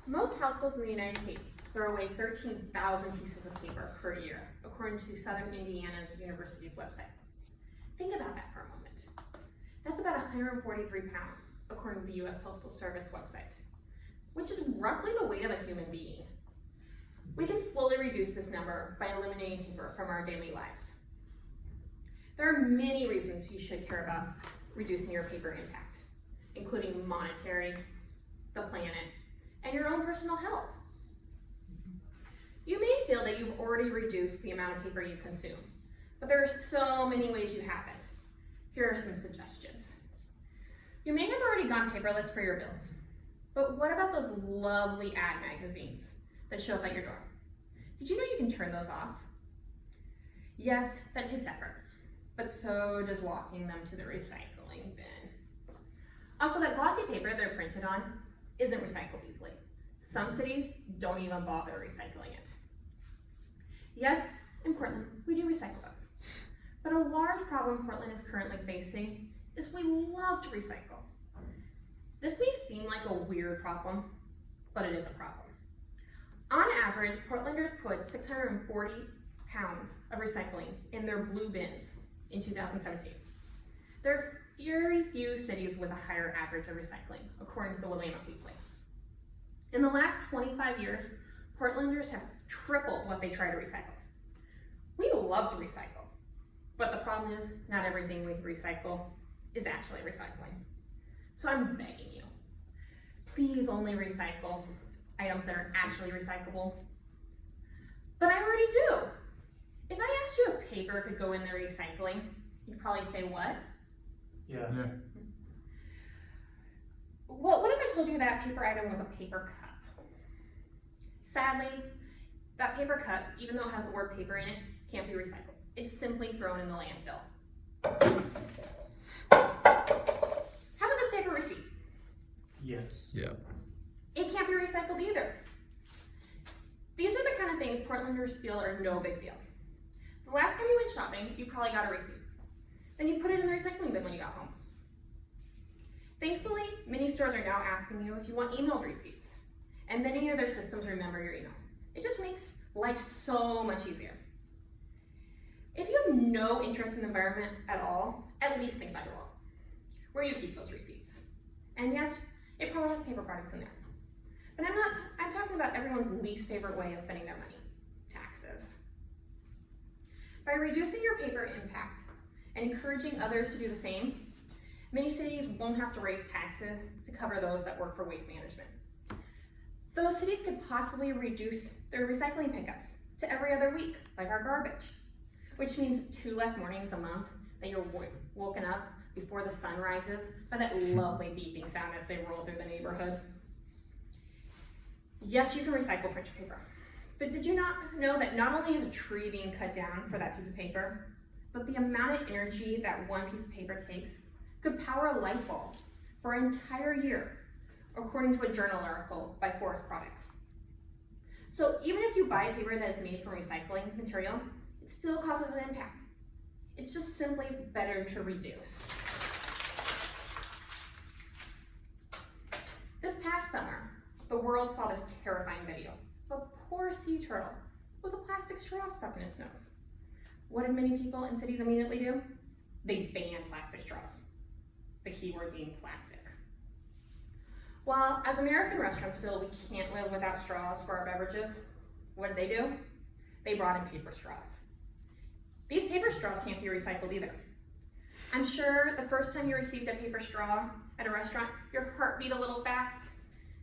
Most households in the United States throw away 13,000 pieces of paper per year, according to Southern Indiana's University's website. Think about that for a moment. That's about 143 pounds, according to the U.S. Postal Service website, which is roughly the weight of a human being. We can slowly reduce this number by eliminating paper from our daily lives. There are many reasons you should care about reducing your paper impact, including monetary, the planet, and your own personal health. You may feel that you've already reduced the amount of paper you consume, but there are so many ways you haven't. Here are some suggestions. You may have already gone paperless for your bills, but what about those lovely ad magazines that show up at your door? Did you know you can turn those off? Yes, that takes effort, but so does walking them to the recycling bin. Also, that glossy paper they're printed on isn't recycled easily. Some cities don't even bother recycling it. Yes, in Portland, we do recycle those. But a large problem Portland is currently facing is we love to recycle. This may seem like a weird problem, but it is a problem. On average, Portlanders put 640 pounds of recycling in their blue bins in 2017. There are very few cities with a higher average of recycling, according to the Willamette Weekly. In the last 25 years, Portlanders have tripled what they try to recycle. We love to recycle, but the problem is not everything we recycle is actually recycling. So I'm begging you, please only recycle items that are actually recyclable. But I already do. If I asked you if paper could go in the recycling, you'd probably say what? Yeah. Well, what if I told you that paper item was a paper cup? Sadly, that paper cup, even though it has the word paper in it, can't be recycled. It's simply thrown in the landfill. How about this paper receipt? Yes. Yeah. It can't be recycled either. These are the kind of things Portlanders feel are no big deal. The last time you went shopping, you probably got a receipt. Then you put it in the recycling bin when you got home. Thankfully, many stores are now asking you if you want emailed receipts, and many other systems remember your email. It just makes life so much easier. If you have no interest in the environment at all, at least think about your wallet, where you keep those receipts. And yes, it probably has paper products in there. But I'm talking about everyone's least favorite way of spending their money, taxes. By reducing your paper impact and encouraging others to do the same, many cities won't have to raise taxes to cover those that work for waste management. Those cities could possibly reduce their recycling pickups to every other week, like our garbage, which means 2 less mornings a month that you're woken up before the sun rises by that lovely beeping sound as they roll through the neighborhood. Yes, you can recycle printer paper, but did you not know that not only is a tree being cut down for that piece of paper, but the amount of energy that one piece of paper takes could power a light bulb for an entire year, according to a journal article by Forest Products. So even if you buy paper that is made from recycling material, it still causes an impact. It's just simply better to reduce. This past summer, the world saw this terrifying video of a poor sea turtle with a plastic straw stuck in its nose. What did many people in cities immediately do? They banned plastic straws. The key word being plastic. While as American restaurants feel we can't live without straws for our beverages, what did they do? They brought in paper straws. These paper straws can't be recycled either. I'm sure the first time you received a paper straw at a restaurant, your heart beat a little fast.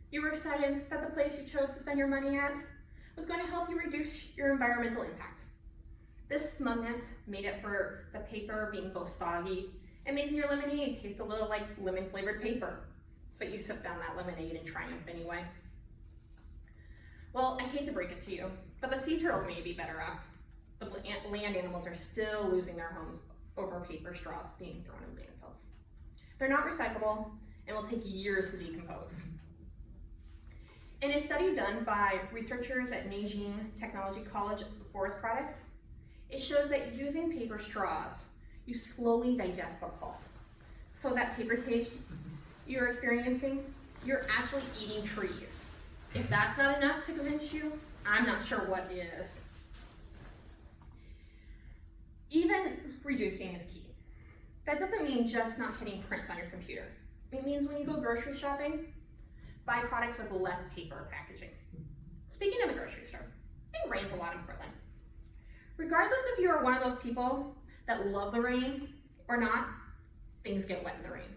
You were excited that the place you chose to spend your money at was going to help you reduce your environmental impact. This smugness made up for the paper being both soggy and making your lemonade taste a little like lemon-flavored paper. But you sipped down that lemonade in triumph anyway. Well, I hate to break it to you, but the sea turtles may be better off. But land animals are still losing their homes over paper straws being thrown in landfills. They're not recyclable and will take years to decompose. In a study done by researchers at Nanjing Technology College Forest Products, it shows that using paper straws, you slowly digest the pulp. So that paper taste you're experiencing, you're actually eating trees. If that's not enough to convince you, I'm not sure what is. Even reducing is key. That doesn't mean just not hitting print on your computer. It means when you go grocery shopping, buy products with less paper packaging. Speaking of the grocery store, it rains a lot in Portland. Regardless if you are one of those people that love the rain or not, things get wet in the rain.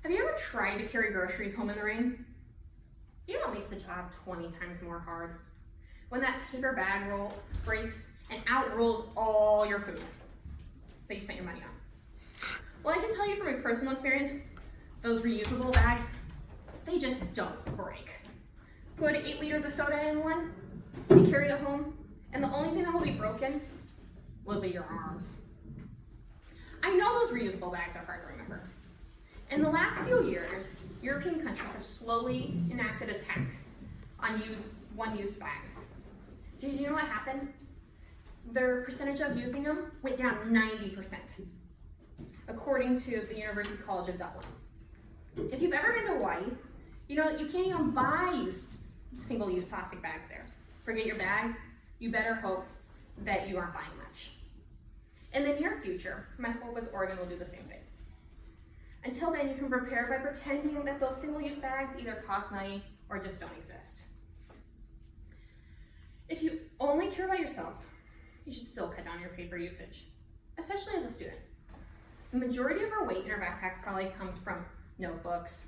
Have you ever tried to carry groceries home in the rain? You know it makes the job 20 times more hard. When that paper bag roll breaks and out rolls all your food that you spent your money on. Well, I can tell you from my personal experience, those reusable bags, they just don't break. Put 8 liters of soda in one, you carry it home, and the only thing that will be broken will be your arms. I know those reusable bags are hard to remember. In the last few years, European countries have slowly enacted a tax on one-use bags. Do you know what happened? Their percentage of using them went down 90%, according to the University College of Dublin. If you've ever been to Hawaii, you know that you can't even buy single-use plastic bags there. Forget your bag, you better hope that you aren't buying much. In the near future, my hope is Oregon will do the same thing. Until then, you can prepare by pretending that those single-use bags either cost money or just don't exist. If you only care about yourself, you should still cut down your paper usage, especially as a student. The majority of our weight in our backpacks probably comes from notebooks,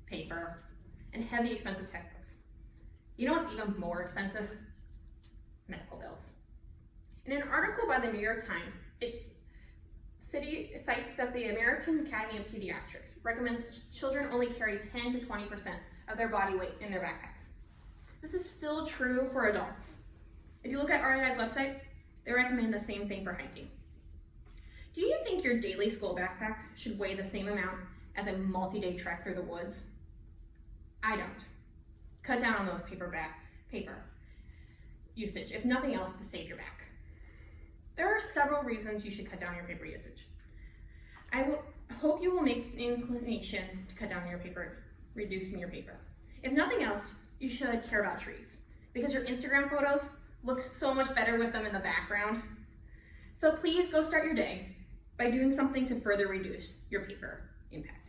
paper, and heavy, expensive textbooks. You know what's even more expensive? Medical bills. In an article by the New York Times, it cites that the American Academy of Pediatrics recommends children only carry 10 to 20% of their body weight in their backpacks. This is still true for adults. If you look at REI's website, they recommend the same thing for hiking. Do you think your daily school backpack should weigh the same amount as a multi-day trek through the woods? I don't. Cut down on those paper usage, if nothing else, to save your back. There are several reasons you should cut down your paper usage. I hope you will make an inclination to cut down your paper, reducing your paper. If nothing else, you should care about trees, because your Instagram photos look so much better with them in the background. So please go start your day by doing something to further reduce your paper impact.